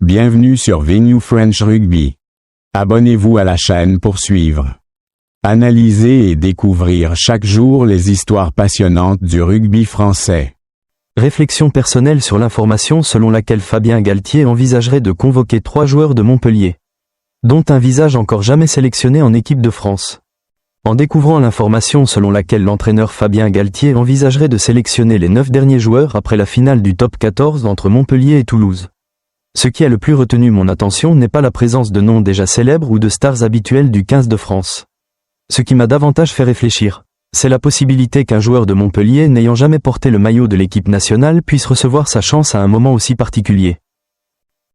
Bienvenue sur Venue French Rugby. Abonnez-vous à la chaîne pour suivre, analyser et découvrir chaque jour les histoires passionnantes du rugby français. Réflexion personnelle sur l'information selon laquelle Fabien Galthié envisagerait de convoquer 3 joueurs de Montpellier, dont un visage encore jamais sélectionné en équipe de France. En découvrant l'information selon laquelle l'entraîneur Fabien Galthié envisagerait de sélectionner les 9 derniers joueurs après la finale du top 14 entre Montpellier et Toulouse. Ce qui a le plus retenu mon attention n'est pas la présence de noms déjà célèbres ou de stars habituels du 15 de France. Ce qui m'a davantage fait réfléchir, c'est la possibilité qu'un joueur de Montpellier n'ayant jamais porté le maillot de l'équipe nationale puisse recevoir sa chance à un moment aussi particulier.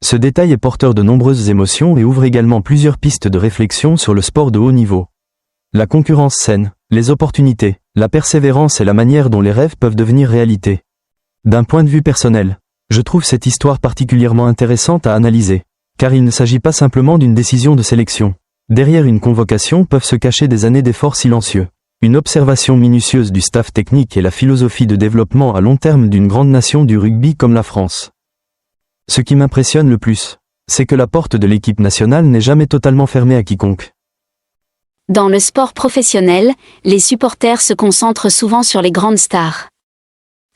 Ce détail est porteur de nombreuses émotions et ouvre également plusieurs pistes de réflexion sur le sport de haut niveau. La concurrence saine, les opportunités, la persévérance et la manière dont les rêves peuvent devenir réalité. D'un point de vue personnel, je trouve cette histoire particulièrement intéressante à analyser, car il ne s'agit pas simplement d'une décision de sélection. Derrière une convocation peuvent se cacher des années d'efforts silencieux, une observation minutieuse du staff technique et la philosophie de développement à long terme d'une grande nation du rugby comme la France. Ce qui m'impressionne le plus, c'est que la porte de l'équipe nationale n'est jamais totalement fermée à quiconque. Dans le sport professionnel, les supporters se concentrent souvent sur les grandes stars.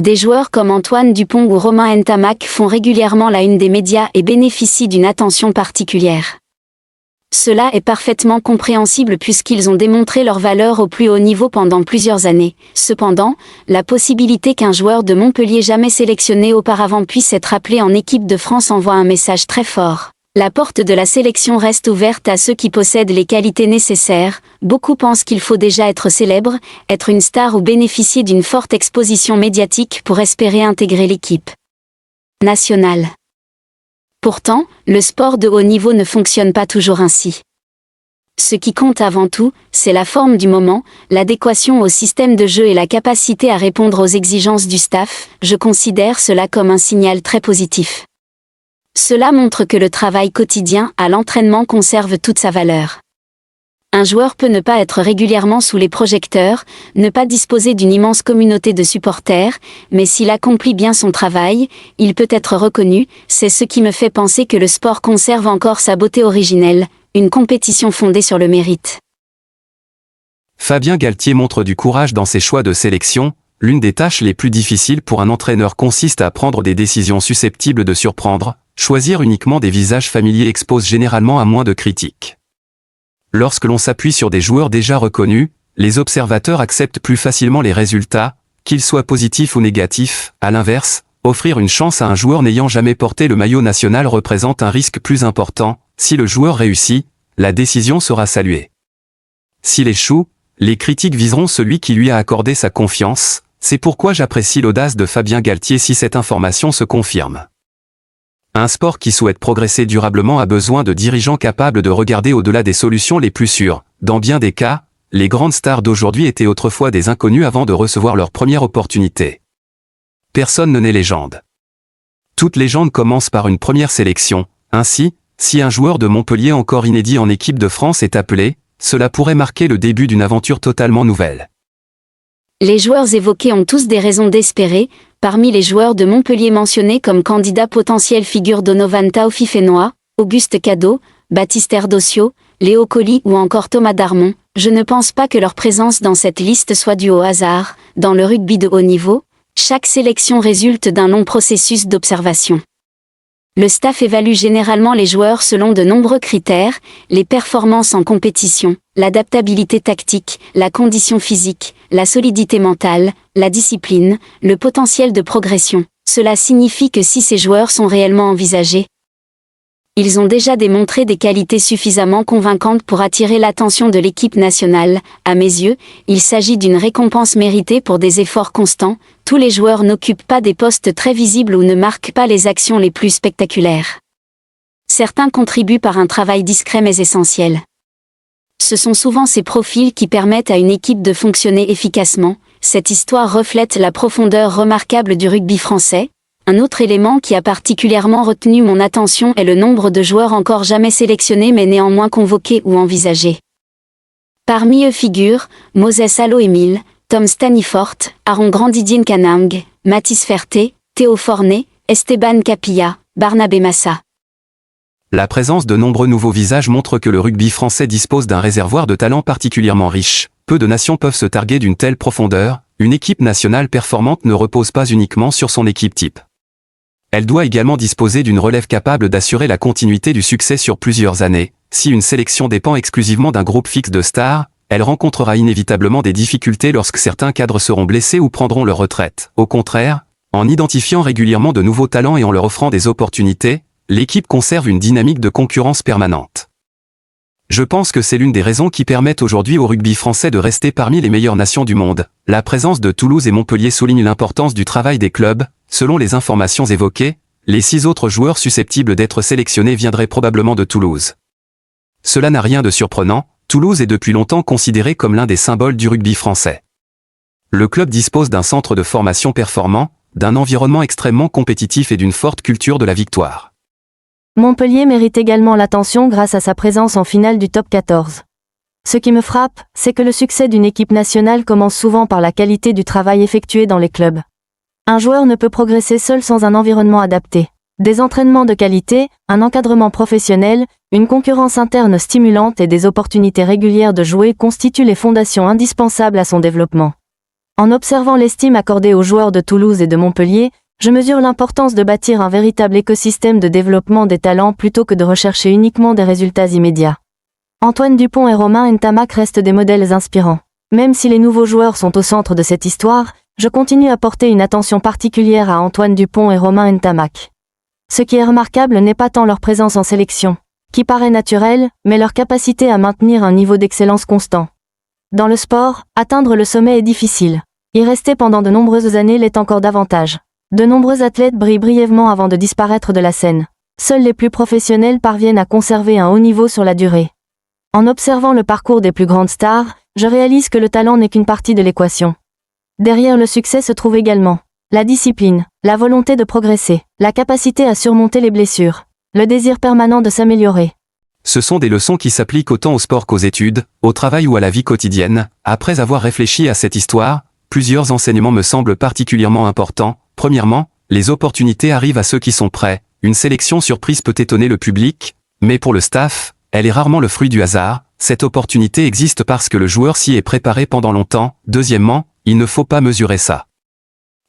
Des joueurs comme Antoine Dupont ou Romain Ntamak font régulièrement la une des médias et bénéficient d'une attention particulière. Cela est parfaitement compréhensible puisqu'ils ont démontré leur valeur au plus haut niveau pendant plusieurs années. Cependant, la possibilité qu'un joueur de Montpellier jamais sélectionné auparavant puisse être appelé en équipe de France envoie un message très fort. La porte de la sélection reste ouverte à ceux qui possèdent les qualités nécessaires. Beaucoup pensent qu'il faut déjà être célèbre, être une star ou bénéficier d'une forte exposition médiatique pour espérer intégrer l'équipe nationale. Pourtant, le sport de haut niveau ne fonctionne pas toujours ainsi. Ce qui compte avant tout, c'est la forme du moment, l'adéquation au système de jeu et la capacité à répondre aux exigences du staff. Je considère cela comme un signal très positif. Cela montre que le travail quotidien à l'entraînement conserve toute sa valeur. Un joueur peut ne pas être régulièrement sous les projecteurs, ne pas disposer d'une immense communauté de supporters, mais s'il accomplit bien son travail, il peut être reconnu. C'est ce qui me fait penser que le sport conserve encore sa beauté originelle, une compétition fondée sur le mérite. Fabien Galthié montre du courage dans ses choix de sélection. L'une des tâches les plus difficiles pour un entraîneur consiste à prendre des décisions susceptibles de surprendre. Choisir uniquement des visages familiers expose généralement à moins de critiques. Lorsque l'on s'appuie sur des joueurs déjà reconnus, les observateurs acceptent plus facilement les résultats, qu'ils soient positifs ou négatifs. À l'inverse, offrir une chance à un joueur n'ayant jamais porté le maillot national représente un risque plus important. Si le joueur réussit, la décision sera saluée. S'il échoue, les critiques viseront celui qui lui a accordé sa confiance. C'est pourquoi j'apprécie l'audace de Fabien Galthié si cette information se confirme. Un sport qui souhaite progresser durablement a besoin de dirigeants capables de regarder au-delà des solutions les plus sûres. Dans bien des cas, les grandes stars d'aujourd'hui étaient autrefois des inconnus avant de recevoir leur première opportunité. Personne ne naît légende. Toute légende commence par une première sélection. Ainsi, si un joueur de Montpellier encore inédit en équipe de France est appelé, cela pourrait marquer le début d'une aventure totalement nouvelle. Les joueurs évoqués ont tous des raisons d'espérer. Parmi les joueurs de Montpellier mentionnés comme candidats potentiels figurent Donovan Taofifénois, Auguste Cadeau, Baptiste Erdocio, Léo Colli ou encore Thomas Darmon. Je ne pense pas que leur présence dans cette liste soit due au hasard. Dans le rugby de haut niveau, chaque sélection résulte d'un long processus d'observation. Le staff évalue généralement les joueurs selon de nombreux critères, les performances en compétition, l'adaptabilité tactique, la condition physique, la solidité mentale, la discipline, le potentiel de progression. Cela signifie que si ces joueurs sont réellement envisagés, ils ont déjà démontré des qualités suffisamment convaincantes pour attirer l'attention de l'équipe nationale. À mes yeux, il s'agit d'une récompense méritée pour des efforts constants. Tous les joueurs n'occupent pas des postes très visibles ou ne marquent pas les actions les plus spectaculaires. Certains contribuent par un travail discret mais essentiel. Ce sont souvent ces profils qui permettent à une équipe de fonctionner efficacement. Cette histoire reflète la profondeur remarquable du rugby français. Un autre élément qui a particulièrement retenu mon attention est le nombre de joueurs encore jamais sélectionnés mais néanmoins convoqués ou envisagés. Parmi eux figurent Moses Allo-Émile, Tom Stanifort, Aaron Grandidien Kanang, Mathis Ferté, Théo Fornet, Esteban Capilla, Barnabé Massa. La présence de nombreux nouveaux visages montre que le rugby français dispose d'un réservoir de talents particulièrement riche. Peu de nations peuvent se targuer d'une telle profondeur. Une équipe nationale performante ne repose pas uniquement sur son équipe type. Elle doit également disposer d'une relève capable d'assurer la continuité du succès sur plusieurs années. Si une sélection dépend exclusivement d'un groupe fixe de stars, elle rencontrera inévitablement des difficultés lorsque certains cadres seront blessés ou prendront leur retraite. Au contraire, en identifiant régulièrement de nouveaux talents et en leur offrant des opportunités, l'équipe conserve une dynamique de concurrence permanente. Je pense que c'est l'une des raisons qui permettent aujourd'hui au rugby français de rester parmi les meilleures nations du monde. La présence de Toulouse et Montpellier souligne l'importance du travail des clubs. Selon les informations évoquées, les 6 autres joueurs susceptibles d'être sélectionnés viendraient probablement de Toulouse. Cela n'a rien de surprenant, Toulouse est depuis longtemps considéré comme l'un des symboles du rugby français. Le club dispose d'un centre de formation performant, d'un environnement extrêmement compétitif et d'une forte culture de la victoire. Montpellier mérite également l'attention grâce à sa présence en finale du top 14. Ce qui me frappe, c'est que le succès d'une équipe nationale commence souvent par la qualité du travail effectué dans les clubs. Un joueur ne peut progresser seul sans un environnement adapté. Des entraînements de qualité, un encadrement professionnel, une concurrence interne stimulante et des opportunités régulières de jouer constituent les fondations indispensables à son développement. En observant l'estime accordée aux joueurs de Toulouse et de Montpellier, je mesure l'importance de bâtir un véritable écosystème de développement des talents plutôt que de rechercher uniquement des résultats immédiats. Antoine Dupont et Romain Ntamak restent des modèles inspirants. Même si les nouveaux joueurs sont au centre de cette histoire, je continue à porter une attention particulière à Antoine Dupont et Romain Ntamak. Ce qui est remarquable n'est pas tant leur présence en sélection, qui paraît naturelle, mais leur capacité à maintenir un niveau d'excellence constant. Dans le sport, atteindre le sommet est difficile. Y rester pendant de nombreuses années l'est encore davantage. De nombreux athlètes brillent brièvement avant de disparaître de la scène. Seuls les plus professionnels parviennent à conserver un haut niveau sur la durée. En observant le parcours des plus grandes stars, je réalise que le talent n'est qu'une partie de l'équation. Derrière le succès se trouve également la discipline, la volonté de progresser, la capacité à surmonter les blessures, le désir permanent de s'améliorer. Ce sont des leçons qui s'appliquent autant au sport qu'aux études, au travail ou à la vie quotidienne. Après avoir réfléchi à cette histoire, plusieurs enseignements me semblent particulièrement importants. Premièrement, les opportunités arrivent à ceux qui sont prêts. Une sélection surprise peut étonner le public, mais pour le staff, elle est rarement le fruit du hasard. Cette opportunité existe parce que le joueur s'y est préparé pendant longtemps. Deuxièmement, il ne faut pas mesurer ça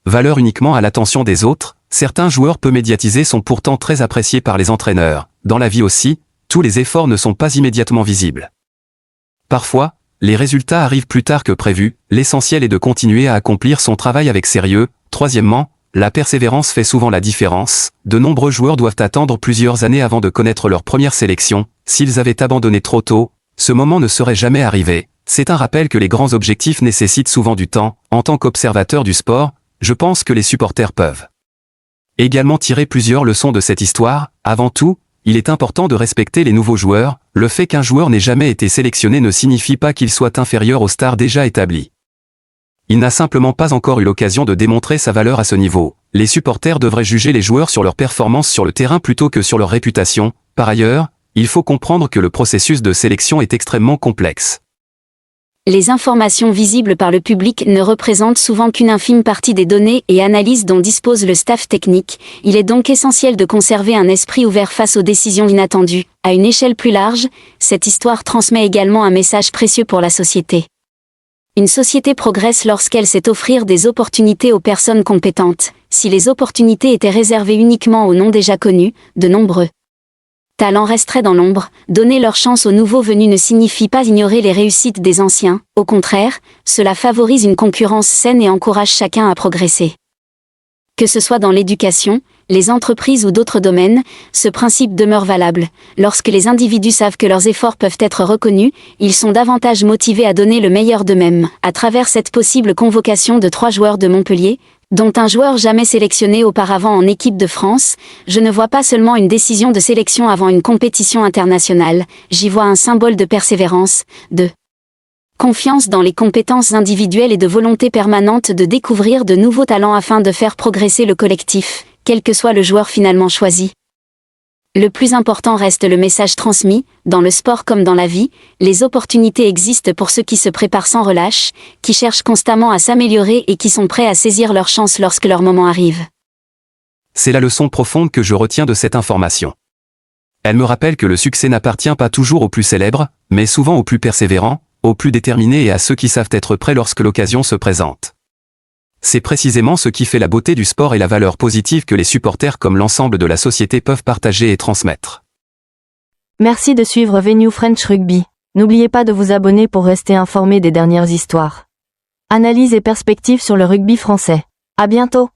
valeur uniquement à l'attention des autres. Certains joueurs peu médiatisés sont pourtant très appréciés par les entraîneurs. Dans la vie aussi, tous les efforts ne sont pas immédiatement visibles. Parfois, les résultats arrivent plus tard que prévu. L'essentiel est de continuer à accomplir son travail avec sérieux. Troisièmement, la persévérance fait souvent la différence. De nombreux joueurs doivent attendre plusieurs années avant de connaître leur première sélection. S'ils avaient abandonné trop tôt, ce moment ne serait jamais arrivé. C'est un rappel que les grands objectifs nécessitent souvent du temps. En tant qu'observateur du sport, je pense que les supporters peuvent également tirer plusieurs leçons de cette histoire. Avant tout, il est important de respecter les nouveaux joueurs. Le fait qu'un joueur n'ait jamais été sélectionné ne signifie pas qu'il soit inférieur aux stars déjà établies. Il n'a simplement pas encore eu l'occasion de démontrer sa valeur à ce niveau. Les supporters devraient juger les joueurs sur leur performance sur le terrain plutôt que sur leur réputation. Par ailleurs, il faut comprendre que le processus de sélection est extrêmement complexe. Les informations visibles par le public ne représentent souvent qu'une infime partie des données et analyses dont dispose le staff technique. Il est donc essentiel de conserver un esprit ouvert face aux décisions inattendues. À une échelle plus large, cette histoire transmet également un message précieux pour la société. Une société progresse lorsqu'elle sait offrir des opportunités aux personnes compétentes. Si les opportunités étaient réservées uniquement aux noms déjà connus, de nombreux talents resteraient dans l'ombre. Donner leur chance aux nouveaux venus ne signifie pas ignorer les réussites des anciens. Au contraire, cela favorise une concurrence saine et encourage chacun à progresser. Que ce soit dans l'éducation, les entreprises ou d'autres domaines, ce principe demeure valable. Lorsque les individus savent que leurs efforts peuvent être reconnus, ils sont davantage motivés à donner le meilleur d'eux-mêmes. À travers cette possible convocation de 3 joueurs de Montpellier, dont un joueur jamais sélectionné auparavant en équipe de France, je ne vois pas seulement une décision de sélection avant une compétition internationale, j'y vois un symbole de persévérance, de confiance dans les compétences individuelles et de volonté permanente de découvrir de nouveaux talents afin de faire progresser le collectif, quel que soit le joueur finalement choisi. Le plus important reste le message transmis, dans le sport comme dans la vie, les opportunités existent pour ceux qui se préparent sans relâche, qui cherchent constamment à s'améliorer et qui sont prêts à saisir leur chance lorsque leur moment arrive. C'est la leçon profonde que je retiens de cette information. Elle me rappelle que le succès n'appartient pas toujours aux plus célèbres, mais souvent aux plus persévérants, aux plus déterminés et à ceux qui savent être prêts lorsque l'occasion se présente. C'est précisément ce qui fait la beauté du sport et la valeur positive que les supporters comme l'ensemble de la société peuvent partager et transmettre. Merci de suivre Venue French Rugby. N'oubliez pas de vous abonner pour rester informé des dernières histoires. Analyse et perspectives sur le rugby français. À bientôt!